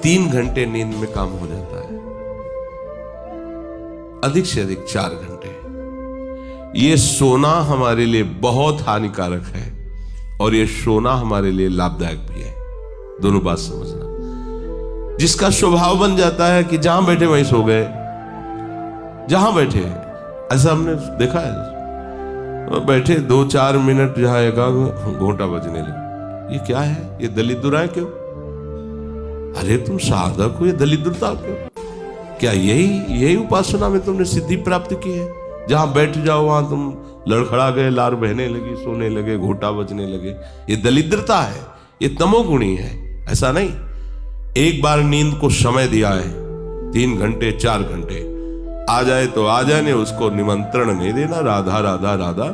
3 घंटे नींद में काम हो जाता है, अधिक से अधिक 4 घंटे। ये सोना हमारे लिए बहुत हानिकारक है और ये सोना हमारे लिए लाभदायक भी है। दोनों बात समझना। जिसका स्वभाव बन जाता है कि जहां बैठे वहीं सो गए, जहां बैठे, ऐसा हमने देखा है, बैठे 2-4 मिनट जहां एका घोंटा बजने लगे। ये क्या है? ये दलिद्र क्यों? अरे तुम साधक हो, ये दलिद्रता क्यों? क्या यही उपासना में तुमने सिद्धि प्राप्त की है? जहां बैठ जाओ वहां तुम लड़खड़ा गए, लार बहने लगी, सोने लगे, घोटा बजने लगे। ये दलिद्रता है, ये तमोगुणी है। ऐसा नहीं। एक बार नींद को समय दिया है, 3 घंटे 4 घंटे, आ जाए तो आ जाए, नहीं उसको निमंत्रण नहीं देना, राधा राधा राधा,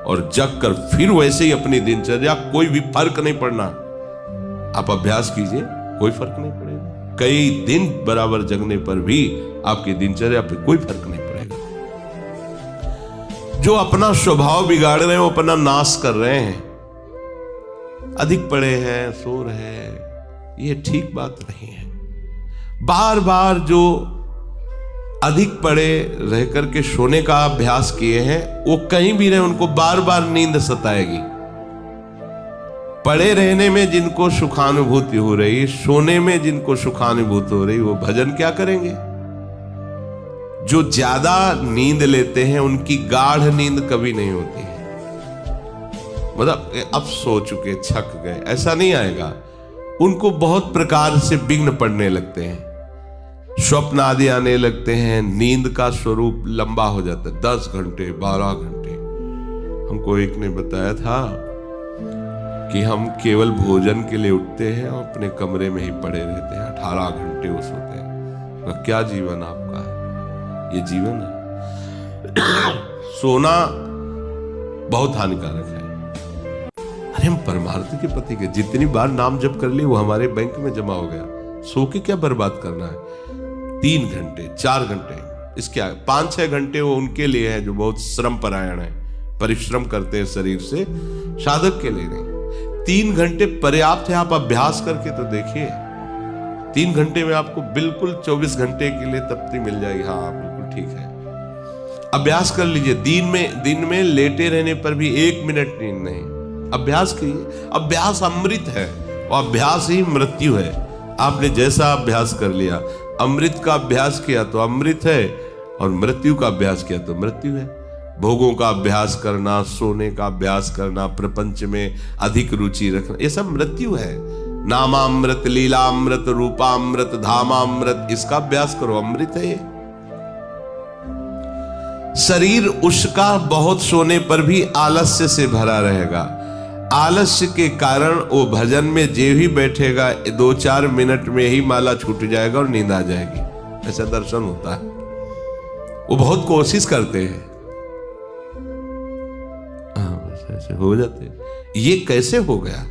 और जग कर फिर वैसे ही अपनी दिनचर्या, कोई भी फर्क नहीं पड़ना। आप अभ्यास कीजिए, कोई फर्क नहीं पड़ेगा। कई दिन बराबर जगने पर भी आपकी दिनचर्या पे कोई फर्क नहीं पड़ेगा। जो अपना स्वभाव बिगाड़ रहे हैं वो अपना नाश कर रहे हैं। अधिक पड़े हैं, सो रहे हैं, ये ठीक बात नहीं है। बार बार जो अधिक पड़े रह करके सोने का अभ्यास किए हैं, वो कहीं भी रहे उनको बार बार नींद सताएगी। पड़े रहने में जिनको सुखानुभूति हो रही, सोने में जिनको सुखानुभूति हो रही, वो भजन क्या करेंगे? जो ज्यादा नींद लेते हैं उनकी गाढ़ नींद कभी नहीं होती है। मतलब अब सो चुके, थक गए, ऐसा नहीं आएगा। उनको बहुत प्रकार से विघ्न पड़ने लगते हैं, स्वप्न आदि आने लगते हैं, नींद का स्वरूप लंबा हो जाता है, 10 घंटे 12 घंटे। हमको एक ने बताया था कि हम केवल भोजन के लिए उठते हैं और अपने कमरे में ही पड़े रहते हैं, 18 घंटे वो सोते हैं। तो क्या जीवन आपका है? ये जीवन है? सोना बहुत हानिकारक है। अरे हम परमार्थ के पति के जितनी बार नाम जप कर लिए वो हमारे बैंक में जमा हो गया। सो के क्या बर्बाद करना है? 3 घंटे 4 घंटे, इसके 5-6 घंटे वो उनके लिए है जो बहुत श्रम परायण है, परिश्रम करते हैं शरीर से, साधक के लिए नहीं। 3 घंटे पर्याप्त है। आप अभ्यास करके तो देखिए, 3 घंटे में आपको बिल्कुल 24 घंटे के लिए तृप्ति मिल जाएगी। हाँ बिल्कुल ठीक है, अभ्यास कर लीजिए। दिन में लेटे रहने पर भी 1 मिनट नींद नहीं, अभ्यास कीजिए। अभ्यास अमृत है और अभ्यास ही मृत्यु है। आपने जैसा अभ्यास कर लिया, अमृत का अभ्यास किया तो अमृत है, और मृत्यु का अभ्यास किया तो मृत्यु है। भोगों का अभ्यास करना, सोने का अभ्यास करना, प्रपंच में अधिक रुचि रखना, ये सब मृत्यु है। नामामृत, लीलामृत, रूपामृत, धामामृत, इसका अभ्यास करो, अमृत है ये। शरीर उसका बहुत सोने पर भी आलस्य से भरा रहेगा। आलस्य के कारण वो भजन में जे ही बैठेगा 2-4 मिनट में ही माला छूट जाएगा और नींद आ जाएगी। ऐसा दर्शन होता है। वो बहुत कोशिश करते हैं, ऐसे हो जाते हैं। ये कैसे हो गया?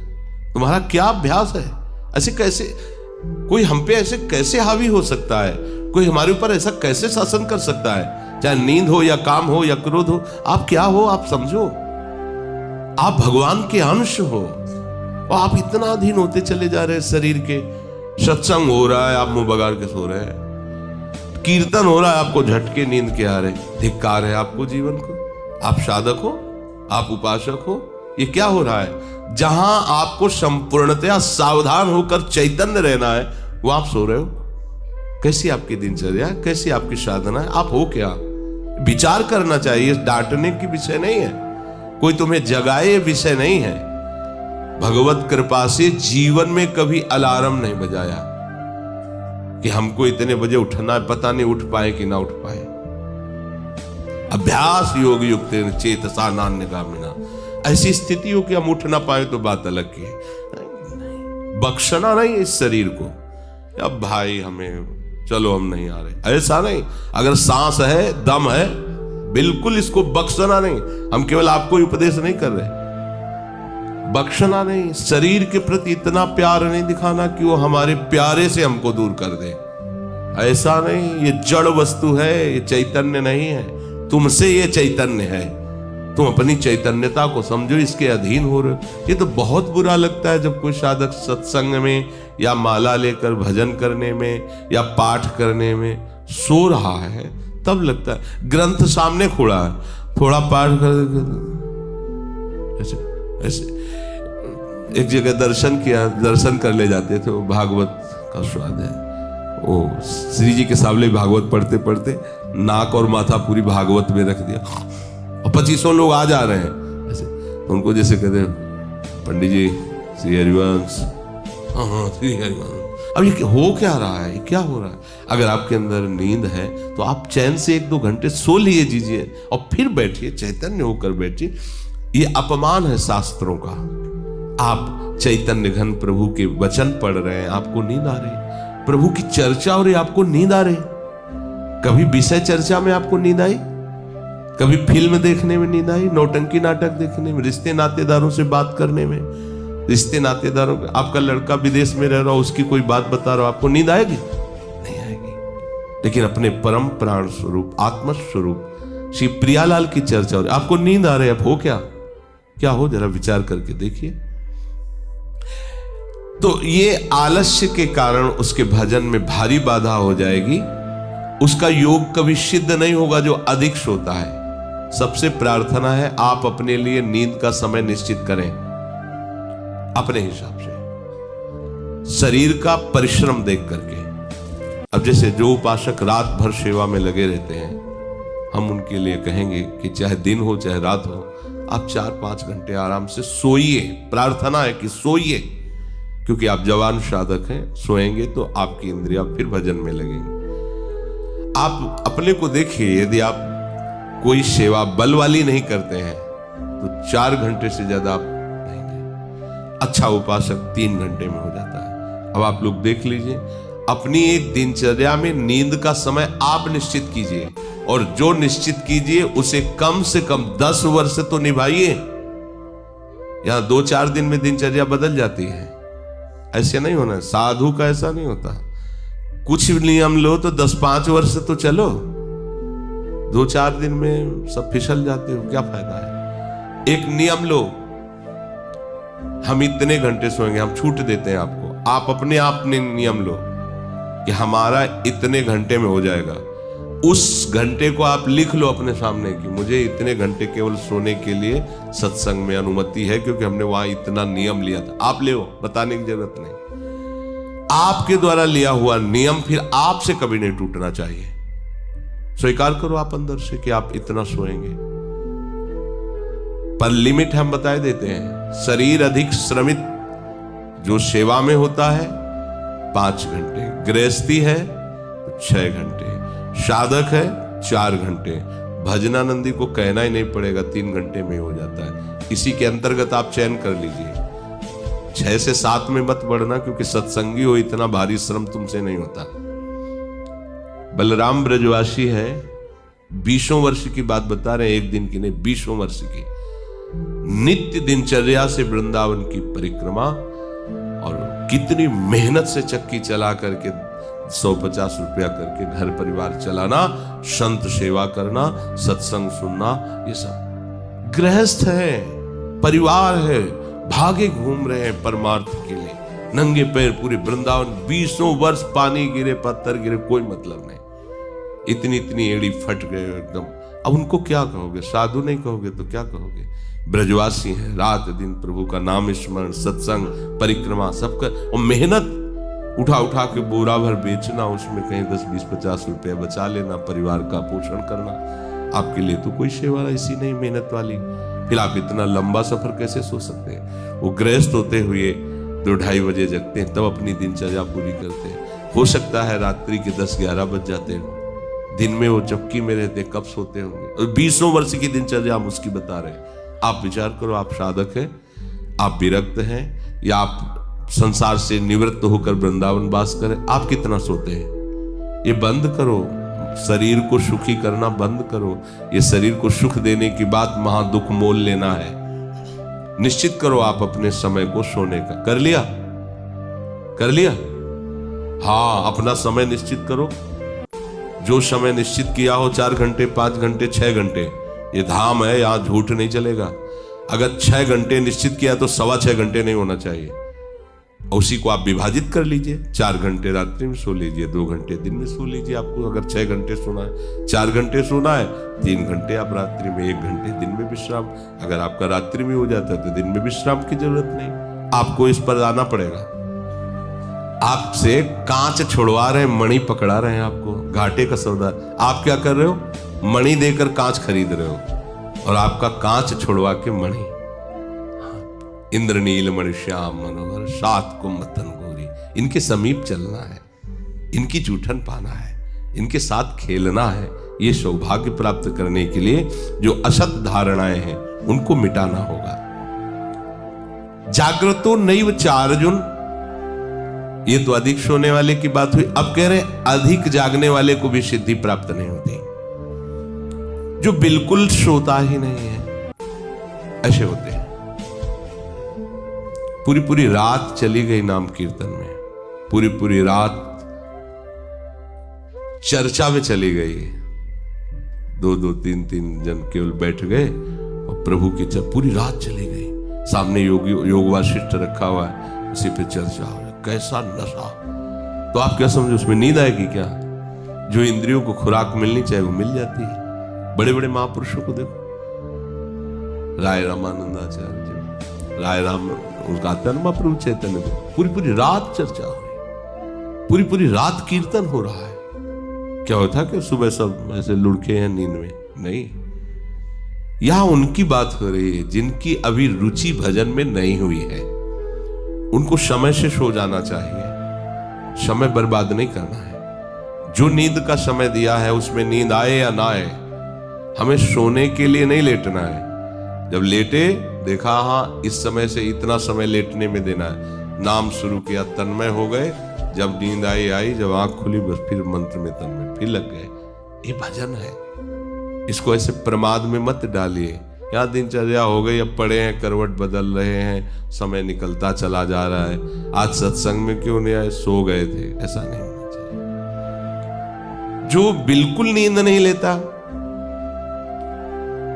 तुम्हारा क्या अभ्यास है? ऐसे कैसे कोई हम पे ऐसे कैसे हावी हो सकता है? कोई हमारे ऊपर ऐसा कैसे शासन कर सकता है? चाहे नींद हो या काम हो या क्रोध हो, आप क्या हो आप समझो। आप भगवान के अंश हो और आप इतना अधीन होते चले जा रहे हैं शरीर के। सत्संग हो रहा है, आप मुंह बगाड़ के सो रहे हैं। कीर्तन हो रहा है, आपको झटके नींद के आ रहे। धिक्कार है आपको जीवन को। आप साधक हो, आप उपासक हो, ये क्या हो रहा है? जहां आपको संपूर्णतया सावधान होकर चैतन्य रहना है, वो आप सो रहे हो। कैसी आपकी दिनचर्या, कैसी आपकी साधना है? आप हो क्या? विचार करना चाहिए। डांटने की विषय नहीं है, कोई तुम्हें जगाए विषय नहीं है। भगवत कृपा से जीवन में कभी अलार्म नहीं बजाया कि हमको इतने बजे उठना है, पता नहीं उठ पाए कि ना उठ पाए। अभ्यास योग युक्त चेतसा नान्यगामिना, ऐसी स्थिति हो कि हम उठ ना पाए तो बात अलग की है। बख्शना नहीं इस शरीर को, अब भाई हमें चलो हम नहीं आ रहे, ऐसा नहीं। अगर सांस है, दम है, बिल्कुल इसको बख्शना नहीं। हम केवल आपको उपदेश नहीं कर रहे, बख्शना नहीं। शरीर के प्रति इतना प्यार नहीं दिखाना कि वो हमारे प्यारे से हमको दूर कर दे, ऐसा नहीं। ये जड़ वस्तु है, ये चैतन्य नहीं है। तुमसे ये चैतन्य है, तुम अपनी चैतन्यता को समझो, इसके अधीन हो रहे हो। ये तो बहुत बुरा लगता है जब कोई साधक सत्संग में या माला लेकर भजन करने में या पाठ करने में सो रहा है, तब लगता है। ग्रंथ सामने खुला है, थोड़ा पाठ कर ऐसे ऐसे। एक जगह दर्शन कर ले जाते थे, वो भागवत का स्वाद है। वो श्री जी के सामने भागवत पढ़ते पढ़ते नाक और माथा पूरी भागवत में रख दिया, और 2500 लोग आ जा रहे हैं ऐसे। तो उनको जैसे कहते पंडित जी श्री हरिवंश, हाँ श्री हरिवंश। अब ये हो क्या रहा है, क्या हो रहा है? अगर आपके अंदर नींद है तो आप चैन से 1-2 घंटे सो लिए दीजिए और फिर बैठिए, चैतन्य होकर बैठिए। ये अपमान है शास्त्रों का। आप चैतन्य घन प्रभु के वचन पढ़ रहे हैं, आपको नींद आ रही, प्रभु की चर्चा हो रही, आपको नींद आ रही। कभी विषय चर्चा में आपको नींद आई? कभी फिल्म देखने में नींद आई? नौटंकी नाटक देखने में? रिश्ते नातेदारों से बात करने में? रिश्ते नातेदारों, आपका लड़का विदेश में रह रहा हो, उसकी कोई बात बता रहा हो, आपको नींद आएगी? नहीं आएगी। लेकिन अपने परम प्राण स्वरूप आत्म स्वरूप श्री प्रियालाल की चर्चा हो रही, आपको नींद आ रही है। अब हो क्या हो, जरा विचार करके देखिए। तो ये आलस्य के कारण उसके भजन में भारी बाधा हो जाएगी। उसका योग कभी सिद्ध नहीं होगा जो अधिक सोता है। सबसे प्रार्थना है आप अपने लिए नींद का समय निश्चित करें अपने हिसाब से, शरीर का परिश्रम देख करके। अब जैसे जो उपासक रात भर सेवा में लगे रहते हैं, हम उनके लिए कहेंगे कि चाहे दिन हो चाहे रात हो, आप 4-5 घंटे आराम से सोइए। प्रार्थना है कि सोइए, क्योंकि आप जवान साधक हैं। सोएंगे तो आपकी इंद्रियां फिर भजन में लगेंगी। आप अपने को देखिए, यदि आप कोई सेवा बल वाली नहीं करते हैं तो 4 घंटे से ज्यादा आप नहीं गए। अच्छा उपासक 3 घंटे में हो जाता है। अब आप लोग देख लीजिए, अपनी एक दिनचर्या में नींद का समय आप निश्चित कीजिए, और जो निश्चित कीजिए उसे कम से कम 10 वर्ष तो निभाइए। यहां 2-4 दिन में दिनचर्या बदल जाती है, ऐसे नहीं होना। साधु का ऐसा नहीं होता। कुछ नियम लो तो 10-5 वर्ष तो चलो, 2-4 दिन में सब फिसल जाते हो, क्या फायदा है? एक नियम लो, हम इतने घंटे सोएंगे, हम छूट देते हैं आपको। आप अपने आप ने नियम लो कि हमारा इतने घंटे में हो जाएगा। उस घंटे को आप लिख लो अपने सामने कि मुझे इतने घंटे केवल सोने के लिए सत्संग में अनुमति है, क्योंकि हमने वहां इतना नियम लिया था। आप ले, बताने की जरूरत नहीं। आपके द्वारा लिया हुआ नियम फिर आपसे कभी नहीं टूटना चाहिए। स्वीकार करो आप अंदर से कि आप इतना सोएंगे, पर लिमिट हम बता देते हैं। शरीर अधिक श्रमित जो सेवा में होता है 5 घंटे, गृहस्थी है 6 घंटे, साधक है 4 घंटे। भजनानंदी को कहना ही नहीं पड़ेगा, 3 घंटे में हो जाता है। इसी के अंतर्गत आप चयन कर लीजिए। 6 से 7 में मत बढ़ना, क्योंकि सत्संगी हो, इतना भारी श्रम तुमसे नहीं होता। बलराम ब्रजवासी है, 20 वर्ष की बात बता रहे हैं, एक दिन की नहीं, 20 वर्ष की नित्य दिनचर्या से वृंदावन की परिक्रमा, और कितनी मेहनत से चक्की चला करके 150 रुपया करके घर परिवार चलाना, संत सेवा करना, सत्संग सुनना, ये सब गृहस्थ है, परिवार है, भागे घूम रहे हैं परमार्थ के लिए, नंगे पैर पूरे वृंदावन। 20 वर्ष पानी गिरे, पत्थर गिरे, कोई मतलब नहीं। इतनी एड़ी फट गए एकदम। अब उनको क्या कहोगे? साधु नहीं कहोगे तो क्या कहोगे? ब्रजवासी हैं, रात दिन प्रभु का नाम स्मरण, सत्संग, परिक्रमा सब कर, और मेहनत उठा के बोरा भर बेचना, उसमें कहीं 10, 20, 50 रुपया बचा लेना, परिवार का पोषण करना। आपके लिए तो कोई सेवा ऐसी नहीं मेहनत वाली, फिर आप इतना लंबा सफर कैसे सो सकते हैं? वो गृहस्थ होते हुए 2-2:30 बजे जगते हैं, तब अपनी दिनचर्या पूरी करते हैं। हो सकता है रात्रि के 10-11 बज जाते हो, दिन में वो चक्की में रहते, कब सोते होंगे? 20 वर्ष की दिनचर्या हम उसकी बता रहे हैं। आप विचार करो, आप साधक हैं, आप विरक्त हैं, या आप संसार से निवृत्त होकर वृंदावन वास करें, आप कितना सोते हैं? ये बंद करो, शरीर को सुखी करना बंद करो। ये शरीर को सुख देने की बात महा दुख मोल लेना है। निश्चित करो आप अपने समय को सोने का। कर लिया? हाँ, अपना समय निश्चित करो। जो समय निश्चित किया हो 4 घंटे, 5 घंटे, 6 घंटे, ये धाम है, यहां झूठ नहीं चलेगा। अगर 6 घंटे निश्चित किया तो 6.25 घंटे नहीं होना चाहिए। उसी को आप विभाजित कर लीजिए, 4 घंटे रात्रि में सो लीजिए, 2 घंटे दिन में सो लीजिए। आपको अगर 6 घंटे सोना है, 4 घंटे सोना है, 3 घंटे आप रात्रि में, 1 घंटे दिन में विश्राम। अगर आपका रात्रि में हो जाता है तो दिन में विश्राम की जरूरत नहीं। आपको इस पर आना पड़ेगा। आपसे कांच छुड़वा रहे हैं, मणि पकड़ा रहे हैं, आपको घाटे का सौदा। आप क्या कर रहे हो? मणि देकर कांच खरीद रहे हो, और आपका कांच छुड़वा के मणि। इंद्रनील मणि श्याम मनोहर सात कुंभतन गोरी, इनके समीप चलना है, इनकी जूठन पाना है, इनके साथ खेलना है। ये सौभाग्य प्राप्त करने के लिए जो असत धारणाएं हैं उनको मिटाना होगा। जागृतो नैव चार्जुन, ये तो अधिक सोने वाले की बात हुई। अब कह रहे हैं अधिक जागने वाले को भी सिद्धि प्राप्त नहीं होती। जो बिल्कुल सोता ही नहीं है, ऐसे होते हैं। पूरी पूरी रात चली गई नाम कीर्तन में, पूरी पूरी रात चर्चा में चली गई। 2-2, 3-3 जन केवल बैठ गए और प्रभु की पूरी रात चली गई। सामने योग वासिष्ठ रखा हुआ है, उसी पे चर्चा हो रही। कैसा नशा! तो आप क्या समझो, उसमें नींद आएगी क्या? जो इंद्रियों को खुराक मिलनी चाहिए वो मिल जाती है। बड़े बड़े महापुरुषों को देखो, राय रामानंदाचार्य जी, राय राम उनका महाप्रभु चैतन्य को पूरी पूरी रात चर्चा हो रही, पूरी पूरी रात कीर्तन हो रहा है। क्या होता कि सुबह सब ऐसे लुढ़के हैं नींद में? नहीं, यहां उनकी बात हो रही है जिनकी अभी रुचि भजन में नहीं हुई है। उनको समय से सो जाना चाहिए, समय बर्बाद नहीं करना है। जो नींद का समय दिया है उसमें नींद आए या ना आए, हमें सोने के लिए नहीं लेटना है। जब लेटे देखा हाँ इस समय से इतना समय लेटने में देना है, नाम शुरू किया, तन्मय हो गए। जब नींद आई, जब आंख खुली बस फिर मंत्र में तन्मय फिर लग गए। ये भजन है, इसको ऐसे प्रमाद में मत डालिए। यहाँ दिनचर्या हो गई, अब पड़े हैं, करवट बदल रहे हैं, समय निकलता चला जा रहा है, आज सत्संग में क्यों नहीं आए, सो गए थे, ऐसा नहीं होना चाहिए। जो बिल्कुल नींद नहीं लेता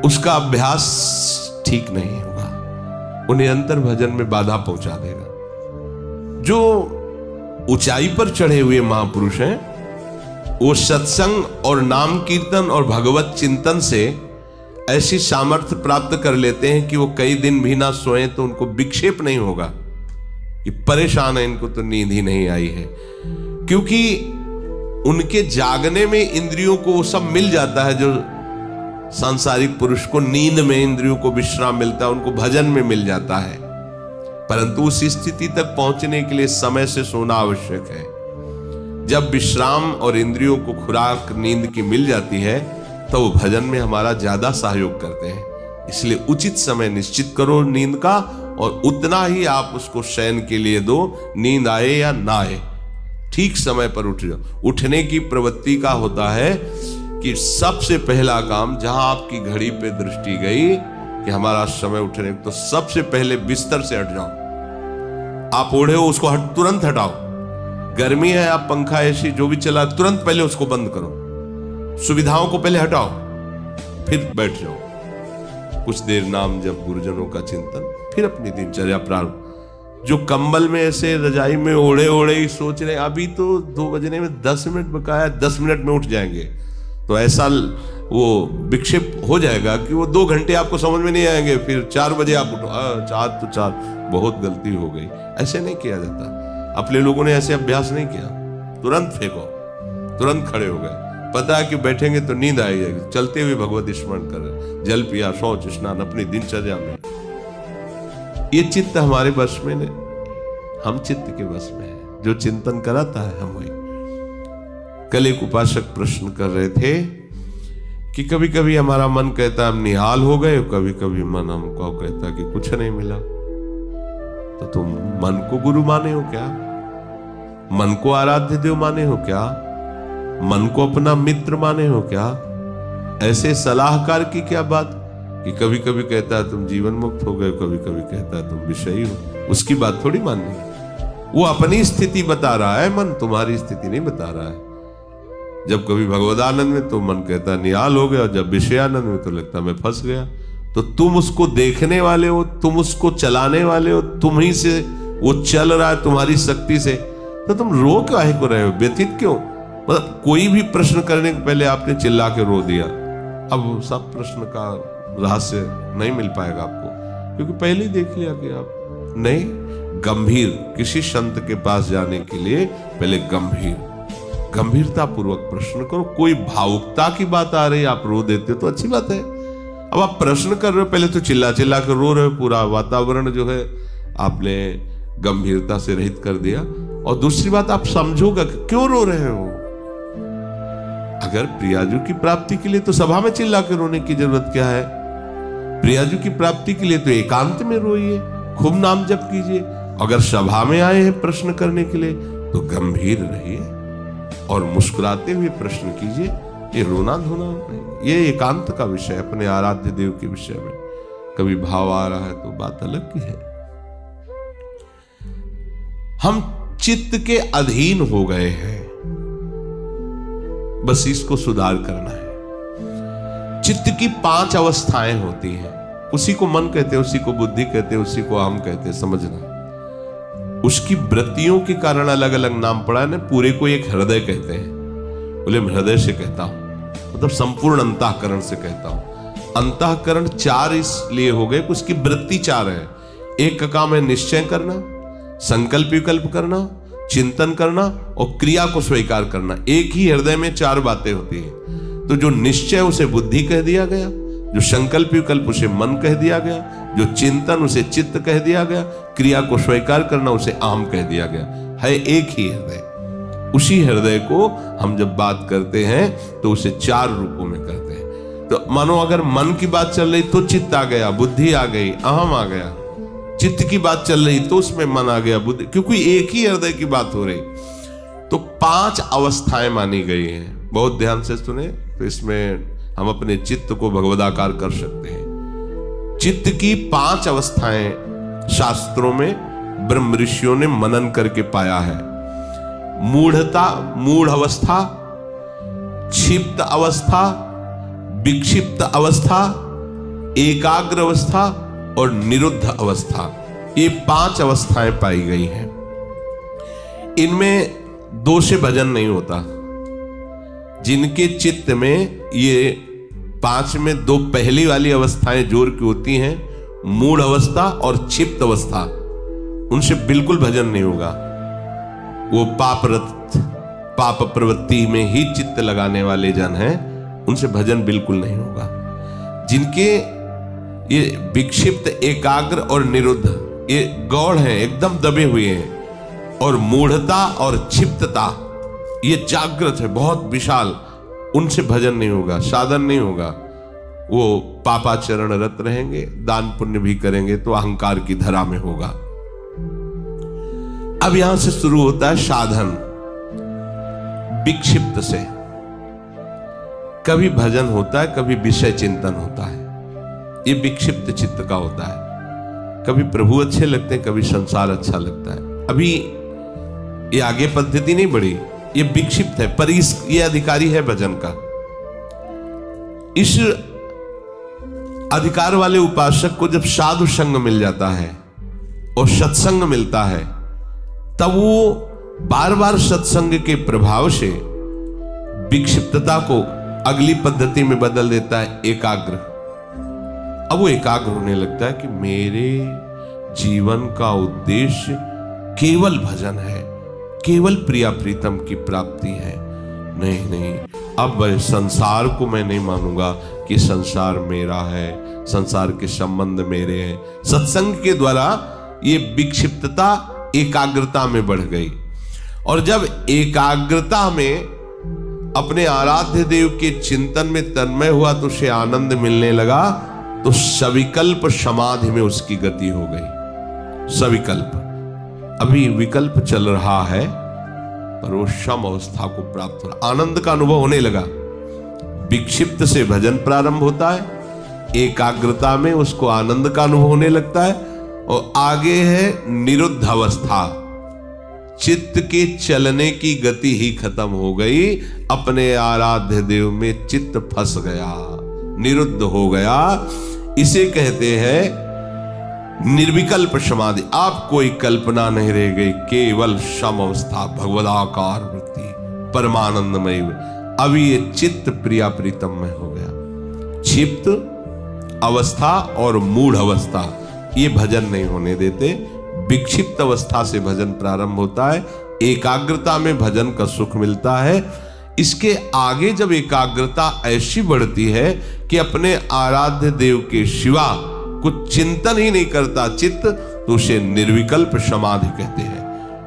उसका अभ्यास ठीक नहीं होगा, वो निरंतर भजन में बाधा पहुंचा देगा। जो ऊंचाई पर चढ़े हुए महापुरुष हैं वो सत्संग और नाम कीर्तन और भगवत चिंतन से ऐसी सामर्थ्य प्राप्त कर लेते हैं कि वो कई दिन भी ना सोए तो उनको विक्षेप नहीं होगा कि परेशान है, इनको तो नींद ही नहीं आई है। क्योंकि उनके जागने में इंद्रियों को वो सब मिल जाता है जो सांसारिक पुरुष को नींद में इंद्रियों को विश्राम मिलता है, उनको भजन में मिल जाता है। परंतु उस स्थिति तक पहुंचने के लिए समय से सोना आवश्यक है। जब विश्राम और इंद्रियों को खुराक नींद की मिल जाती है तो वो भजन में हमारा ज्यादा सहयोग करते हैं। इसलिए उचित समय निश्चित करो नींद का, और उतना ही आप उसको शयन के लिए दो, नींद आए या ना आए, ठीक समय पर उठ जाओ। उठने की प्रवृत्ति का होता है कि सबसे पहला काम, जहां आपकी घड़ी पे दृष्टि गई कि हमारा समय उठने, तो सबसे पहले बिस्तर से हट जाओ। आप ओढ़े हो उसको तुरंत हटाओ। गर्मी है, आप पंखा एसी जो भी चला, तुरंत पहले उसको बंद करो। सुविधाओं को पहले हटाओ, फिर बैठ जाओ। कुछ देर नाम जब, गुरुजनों का चिंतन, फिर अपनी दिनचर्या प्रारंभ। जो कंबल में ऐसे रजाई में ओढ़े ओढ़े ही सोच रहे अभी तो 2 बजने में 10 मिनट बकाया, 10 मिनट में उठ जाएंगे, तो ऐसा वो विक्षेप हो जाएगा कि वो 2 घंटे आपको समझ में नहीं आएंगे। फिर 4 बजे आप उठो, 4 तो 4, बहुत गलती हो गई। ऐसे नहीं किया जाता। अपने लोगों ने ऐसे अभ्यास नहीं किया, तुरंत फेंको, तुरंत खड़े हो गए। पता है कि बैठेंगे तो नींद आई जाएगी, चलते हुए भगवत स्मरण कर, जल पिया, शौच स्नान अपनी दिनचर्या में। ये चित्त हमारे बस में नहीं, हम चित्त के बस में है। जो चिंतन कराता है हम वही। कल एक उपासक प्रश्न कर रहे थे कि कभी कभी हमारा मन कहता हम निहाल हो गए, कभी कभी मन हमको कहता कि कुछ नहीं मिला। तो तुम मन को गुरु माने हो क्या? मन को आराध्य देव माने हो क्या? मन को अपना मित्र माने हो क्या? ऐसे सलाहकार की क्या बात कि कभी कभी कहता है तुम जीवन मुक्त हो गए, कभी कभी कहता है तुम विषयी हो। उसकी बात थोड़ी माननी। वो अपनी स्थिति बता रहा है, मन तुम्हारी स्थिति नहीं बता रहा है। जब कभी भगवदानंद में तो मन कहता निहाल हो गया, और जब विषयानंद में तो लगता मैं फंस गया। तो तुम उसको देखने वाले हो, तुम उसको चलाने वाले हो, तुम ही से वो चल रहा है तुम्हारी शक्ति से, तो तुम रो काहे को रहे हो, व्यथित क्यों? मतलब कोई भी प्रश्न करने के पहले आपने चिल्ला के रो दिया। अब सब प्रश्न का रहस्य नहीं मिल पाएगा आपको, क्योंकि पहले ही देख लिया कि आप नहीं। गंभीर किसी संत के पास जाने के लिए पहले गंभीरता पूर्वक प्रश्न करो। कोई भावुकता की बात आ रही है, आप रो देते हो तो अच्छी बात है। अब आप प्रश्न कर रहे हो, पहले तो चिल्ला चिल्ला कर रो रहे हो, पूरा वातावरण जो है आपने गंभीरता से रहित कर दिया। और दूसरी बात, आप समझोगा कि क्यों रो रहे हो। अगर प्रियाजू की प्राप्ति के लिए तो सभा में चिल्ला के रोने की जरूरत क्या है? प्रियाजू की प्राप्ति के लिए तो एकांत में रोइए, खूब नाम जप कीजिए। अगर सभा में आए हैं प्रश्न करने के लिए तो गंभीर रहिए और मुस्कुराते हुए प्रश्न कीजिए। ये रोना धोना नहीं, ये एकांत का विषय, अपने आराध्य देव के विषय में। कभी भाव आ रहा है तो बात अलग की है। हम चित्त के अधीन हो गए हैं, बस इसको सुधार करना है। चित्त की 5 अवस्थाएं होती हैं, उसी को मन कहते हैं, उसी को बुद्धि कहते हैं, उसी को अहम कहते हैं, समझना। उसकी वृत्तियों के कारण अलग अलग नाम पड़ा है ना। पूरे को एक हृदय कहते हैं, बोले मैं हृदय से कहता हूं, मतलब संपूर्ण अंतःकरण से कहता हूं। अंतःकरण 4 इसलिए हो गए, उसकी वृत्ति 4 है। एक का काम है निश्चय करना, संकल्प विकल्प करना, चिंतन करना और क्रिया को स्वीकार करना। एक ही हृदय में 4 बातें होती हैं। तो जो निश्चय उसे बुद्धि कह दिया गया, जो संकल्प विकल्प उसे मन कह दिया गया, जो चिंतन उसे चित्त कह दिया गया, क्रिया को स्वीकार करना उसे अहम कह दिया गया। है एक ही हृदय। उसी हृदय को हम जब बात करते हैं तो उसे 4 रूपों में करते हैं। तो मानो अगर मन की बात चल रही तो चित्त आ गया, बुद्धि आ गई, अहम आ गया। चित्त की बात चल रही तो उसमें मन आ गया, बुद्धि, क्योंकि एक ही हृदय की बात हो रही। तो 5 अवस्थाएं मानी गई हैं। बहुत ध्यान से सुने, तो इसमें हम अपने चित्त को भगवदाकार कर सकते हैं। चित्त की 5 अवस्थाएं शास्त्रों में ब्रह्म ऋषियों ने मनन करके पाया है। मूढ़ता, मूढ़ अवस्था, क्षिप्त अवस्था, विक्षिप्त अवस्था, एकाग्र अवस्था और निरुद्ध अवस्था, ये 5 अवस्थाएं पाई गई हैं। इनमें 2 से भजन नहीं होता। जिनके चित्त में ये 5 में 2 पहली वाली अवस्थाएं जोर की होती हैं, मूढ़ अवस्था और क्षिप्त अवस्था, उनसे बिल्कुल भजन नहीं होगा। वो पाप प्रवृत्ति में ही चित्त लगाने वाले जन हैं, उनसे भजन बिल्कुल नहीं होगा। जिनके ये विक्षिप्त, एकाग्र और निरुद्ध ये गौड़ हैं, एकदम दबे हुए हैं, और मूढ़ता और क्षिप्तता ये जागृत है, बहुत विशाल, उनसे भजन नहीं होगा, साधन नहीं होगा। वो पापाचरण रत रहेंगे, दान पुण्य भी करेंगे तो अहंकार की धरा में होगा। अब यहां से शुरू होता है साधन। विक्षिप्त से कभी भजन होता है, कभी विषय चिंतन होता है। ये विक्षिप्त चित्त का होता है। कभी प्रभु अच्छे लगते हैं, कभी संसार अच्छा लगता है। अभी ये आगे पद्धति नहीं बढ़ी, ये विक्षिप्त है, पर ये अधिकारी है भजन का। इस अधिकार वाले उपासक को जब साधु संग मिल जाता है और सत्संग मिलता है, तब वो बार बार सत्संग के प्रभाव से विक्षिप्तता को अगली पद्धति में बदल देता है, एकाग्र। अब वो एकाग्र होने लगता है कि मेरे जीवन का उद्देश्य केवल भजन है, केवल प्रिया प्रीतम की प्राप्ति है। नहीं, अब संसार को मैं नहीं मानूंगा कि संसार मेरा है, संसार के संबंध मेरे हैं। सत्संग के द्वारा ये विक्षिप्तता एकाग्रता में बढ़ गई, और जब एकाग्रता में अपने आराध्य देव के चिंतन में तन्मय हुआ तो उसे आनंद मिलने लगा, तो सविकल्प समाधि में उसकी गति हो गई। सविकल्प, अभी विकल्प चल रहा है पर वो सम अवस्था को प्राप्त हो रहा, आनंद का अनुभव होने लगा। विक्षिप्त से भजन प्रारंभ होता है, एकाग्रता में उसको आनंद का अनुभव होने लगता है, और आगे है निरुद्ध अवस्था। चित्त के चलने की गति ही खत्म हो गई, अपने आराध्य देव में चित्त फंस गया, निरुद्ध हो गया। इसे कहते हैं निर्विकल्प समाधि। आप कोई कल्पना नहीं रह गई, केवल सम अवस्था, भगवदाकार वृत्ति, परमानंदमय। अब ये चित्त प्रिया प्रीतम में हो गया। क्षिप्त अवस्था और मूढ़ अवस्था ये भजन नहीं होने देते। विक्षिप्त अवस्था से भजन प्रारंभ होता है, एकाग्रता में भजन का सुख मिलता है। इसके आगे जब एकाग्रता ऐसी बढ़ती है कि अपने आराध्य देव के सिवा कुछ चिंतन ही नहीं करता चित्त, तो उसे निर्विकल्प समाधि कहते हैं।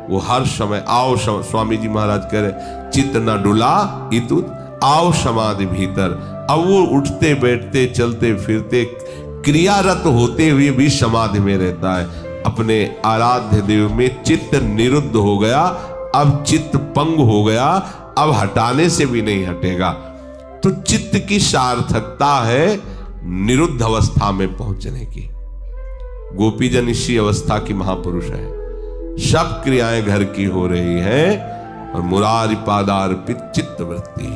वो हर समय आओ, स्वामी जी महाराज कह रहे चित्त न डुला इतु आओ समाधि भीतर। अब वो उठते बैठते चलते फिरते क्रियारत होते हुए भी समाधि में रहता है। अपने आराध्य देव में चित्त निरुद्ध हो गया, अब चित्त पंग हो गया, अब हटाने से भी नहीं हटेगा। तो चित्त की सार्थकता है निरुद्ध अवस्था में पहुंचने की। गोपीजन इसी अवस्था की महापुरुष है, सब क्रियाएं घर की हो रही हैं और मुरारी पादार्पित चित्त वृत्ति।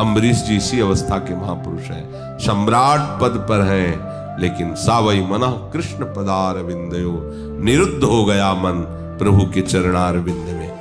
अम्बरीश जी इसी अवस्था के महापुरुष हैं, सम्राट पद पर हैं, लेकिन सावई मना कृष्ण पदार विंदयो, निरुद्ध हो गया मन प्रभु के चरणार विंद में।